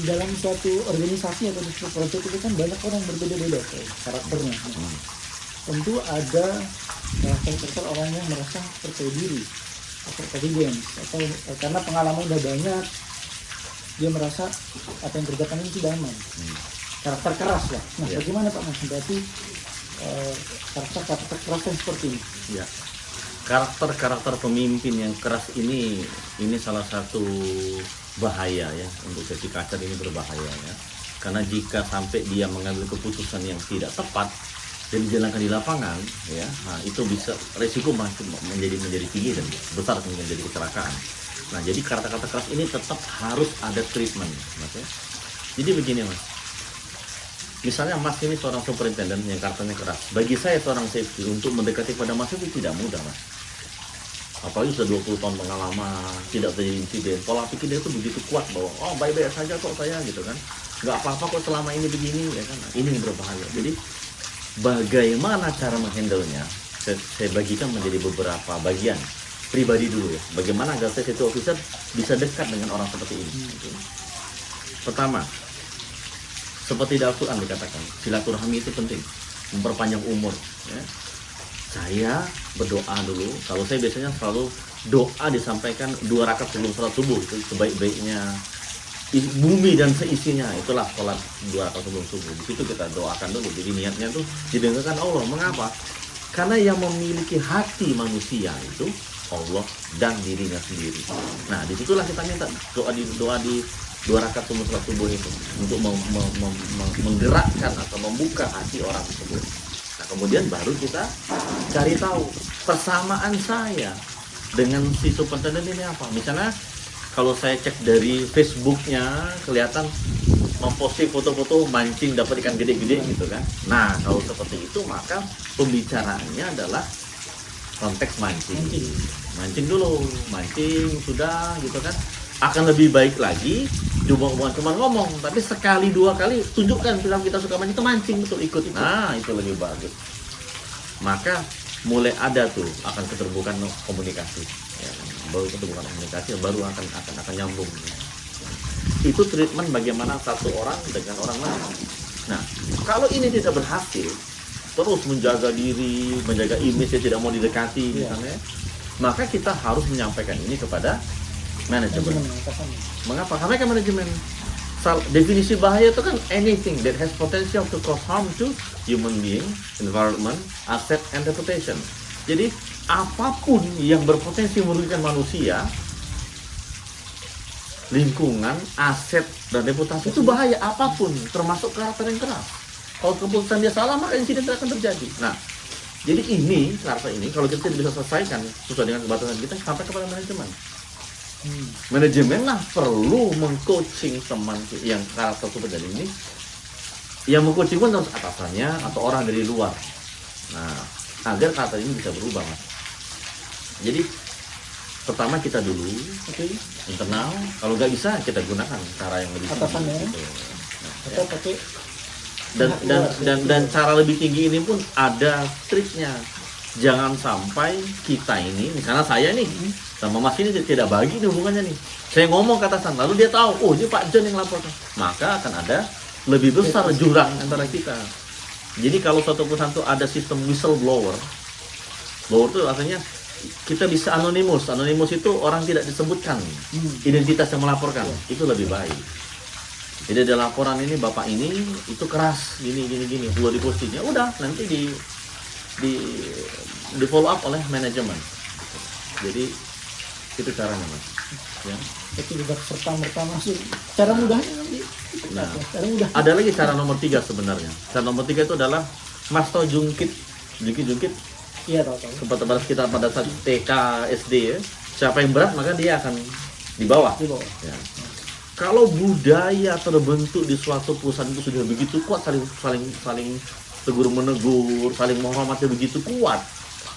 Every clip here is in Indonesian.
di dalam suatu organisasi atau suatu proyek itu kan banyak orang berbeda-beda karakternya. Tentu ada karakter orang yang merasa percaya diri, atau confidence, atau karena pengalaman udah banyak, dia merasa apa yang kerjakan ini tidak aman. Karakter keras lah. Nah, bagaimana Pak Mas? Berarti karakter keras yang seperti ini. Ya. Karakter pemimpin yang keras ini salah satu bahaya ya, untuk sesi kacar ini berbahaya ya. Karena jika sampai dia mengambil keputusan yang tidak tepat dan dijalankan di lapangan ya, nah itu bisa resiko menjadi tinggi dan besar menjadi kecelakaan. Nah, jadi karakter keras ini tetap harus ada treatment, Mas ya. Jadi begini Mas, misalnya Mas ini seorang superintendent yang karakternya keras, bagi saya seorang safety untuk mendekati pada Mas itu tidak mudah Mas. Apalagi sudah 20 tahun pengalaman, tidak terjadi insiden, pola pikir dia itu begitu kuat bahwa oh baik-baik saja kok saya gitu kan, nggak apa-apa kok selama ini begini ya kan. Nah, ini yang berbahaya. Jadi bagaimana cara menghandle-nya, saya bagikan menjadi beberapa bagian. Pribadi dulu ya, bagaimana agar safety officer bisa dekat dengan orang seperti ini. Pertama, seperti di Al-Quran dikatakan, silaturahmi itu penting, memperpanjang umur ya. Saya berdoa dulu, kalau saya biasanya selalu doa disampaikan 2 rakaat sebelum sholat subuh, itu sebaik-baiknya bumi dan seisinya, itulah sholat 2 rakaat sebelum subuh. Di situ kita doakan dulu, jadi niatnya tuh didengarkan Allah. Mengapa? Karena yang memiliki hati manusia itu Allah dan dirinya sendiri. Nah, disitulah kita minta doa di 2 rakaat sebelum sholat subuh itu untuk menggerakkan atau membuka hati orang tersebut. Nah, kemudian baru kita cari tahu persamaan saya dengan si superintendent ini apa. Misalnya kalau saya cek dari Facebooknya kelihatan memposting foto-foto mancing dapat ikan gede-gede gitu kan. Nah, kalau seperti itu maka pembicaraannya adalah konteks mancing. Mancing dulu, mancing sudah gitu kan. Akan lebih baik lagi bukan cuma ngomong, tapi sekali 2 kali tunjukkan film kita suka mancing, itu mancing betul, ikut itu. Nah, itu lebih bagus. Maka mulai ada tuh akan keterbukaan komunikasi ya, baru keterbukaan komunikasi baru akan nyambung. Itu treatment bagaimana satu orang dengan orang lain. Nah, kalau ini tidak berhasil, terus menjaga diri, menjaga image, tidak mau didekati misalnya, maka kita harus menyampaikan ini kepada manajemen. Mengapa? Karena kan manajemen, definisi bahaya itu kan anything that has potential to cause harm to human being, environment, asset, and reputation. Jadi apapun yang berpotensi merugikan manusia, lingkungan, aset, dan reputasi itu bahaya apapun, termasuk karakter yang keras. Kalau keputusan dia salah, maka insiden tidak akan terjadi. Nah, jadi ini, karakter ini, kalau kita tidak bisa selesaikan sesuai dengan batasan kita, sampai kepada manajemen. Manajemen lah perlu mengcoaching teman yang karakter seperti ini. Yang mengcoaching pun harus atasannya atau orang dari luar. Nah, agar karakter ini bisa berubah, Mas. Jadi pertama kita dulu, internal. Kalau nggak bisa, kita gunakan cara yang lebih tinggi. Atasannya, gitu. Atau pakai dan cara lebih tinggi ini pun ada triknya. Jangan sampai kita ini, misalnya saya nih sama Mas ini tidak bagi nih hubungannya nih. Saya ngomong ke atasan, lalu dia tahu, oh ini Pak John yang laporkan, maka akan ada lebih besar jurang antara kita. Jadi kalau suatu perusahaan itu ada sistem whistleblower, itu artinya kita bisa anonimus. Anonimus itu orang tidak disebutkan identitas yang melaporkan, itu lebih baik. Jadi ada laporan ini bapak ini itu keras, gini, perlu dipostingnya, udah nanti di follow up oleh manajemen. Jadi itu caranya, Mas. Ya. Itu juga serta-merta masuk. Cara mudahnya nanti. Nah, cara mudah. ada lagi cara nomor 3 sebenarnya. Cara nomor 3 itu adalah Mas tahu jungkit. Iya, tahu. Kepada kita pada saat TK, SD ya. Siapa yang berat maka dia akan di bawah. Ya. Kalau budaya terbentuk di suatu perusahaan itu sudah begitu kuat, saling tegur menegur, saling menghormati begitu kuat.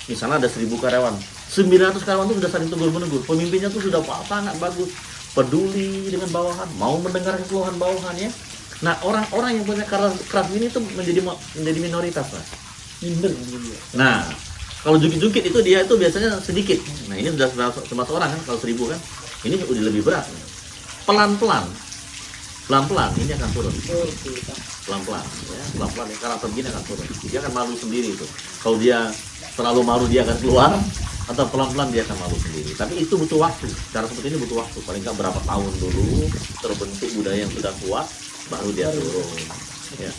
Misalnya ada 1000 karyawan, 900 karyawan itu sudah saling tegur menegur. Pemimpinnya tuh sudah sangat bagus, peduli dengan bawahan, mau mendengar keluhan bawahan ya. Nah, orang-orang yang punya keras ini tuh menjadi minoritas, Mas. Minder. Nah, kalau jungkit-jungkit itu dia itu biasanya sedikit. Nah, ini sudah 100 orang kan, kalau 1000 kan. Ini udah lebih berat. Pelan-pelan pelan-pelan ini akan turun. Oke, Pak. Pelan-pelan ya, pelan-pelan ya, karakter begini akan turun. Dia akan malu sendiri itu. Kalau dia terlalu malu dia akan keluar, atau pelan-pelan dia akan malu sendiri. Tapi itu butuh waktu. Cara seperti ini butuh waktu. Paling nggak berapa tahun dulu terbentuk budaya yang sudah kuat, baru dia turun. Ya.